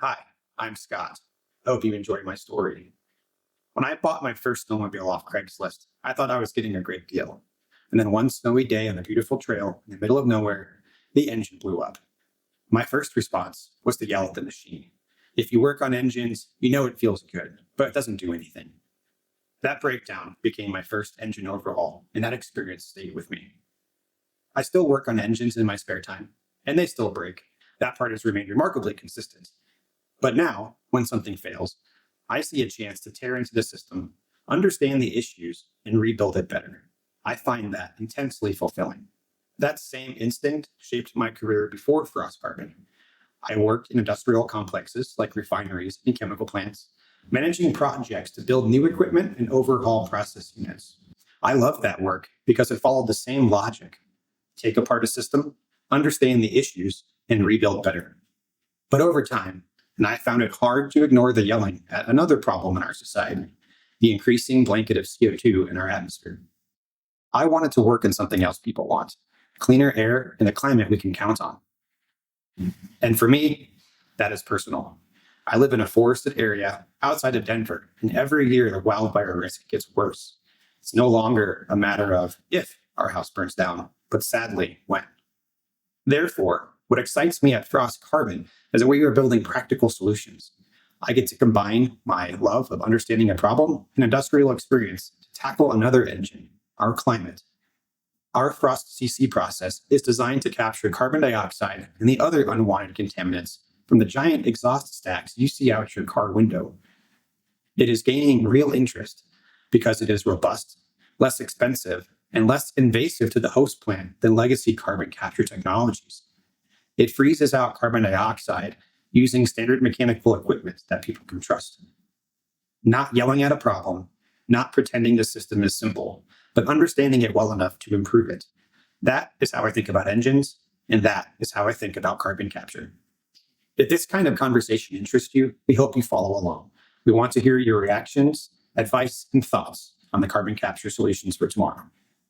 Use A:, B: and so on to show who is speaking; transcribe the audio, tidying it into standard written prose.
A: Hi, I'm Scott. I hope you enjoyed my story. When I bought my first snowmobile off Craigslist, I thought I was getting a great deal. And then one snowy day on a beautiful trail in the middle of nowhere, the engine blew up. My first response was to yell at the machine. If you work on engines, you know it feels good, but it doesn't do anything. That breakdown became my first engine overhaul, and that experience stayed with me. I still work on engines in my spare time, and they still break. That part has remained remarkably consistent. But now, when something fails, I see a chance to tear into the system, understand the issues, and rebuild it better. I find that intensely fulfilling. That same instinct shaped my career before FrostCarbon. I worked in industrial complexes like refineries and chemical plants, managing projects to build new equipment and overhaul process units. I loved that work because it followed the same logic: take apart a system, understand the issues, and rebuild better. But over time, and I found it hard to ignore the yelling at another problem in our society: the increasing blanket of CO2 in our atmosphere. I wanted to work in something else people want: cleaner air and a climate we can count on. And for me, that is personal. I live in a forested area outside of Denver, and every year the wildfire risk gets worse. It's no longer a matter of if our house burns down, but sadly, when. Therefore, what excites me at FrostCarbon is that we are building practical solutions. I get to combine my love of understanding a problem and industrial experience to tackle another engine: our climate. Our Frost CC process is designed to capture carbon dioxide and the other unwanted contaminants from the giant exhaust stacks you see out your car window. It is gaining real interest because it is robust, less expensive, and less invasive to the host plant than legacy carbon capture technologies. It freezes out carbon dioxide using standard mechanical equipment that people can trust. Not yelling at a problem, not pretending the system is simple, but understanding it well enough to improve it. That is how I think about engines, and that is how I think about carbon capture. If this kind of conversation interests you, we hope you follow along. We want to hear your reactions, advice, and thoughts on the carbon capture solutions for tomorrow.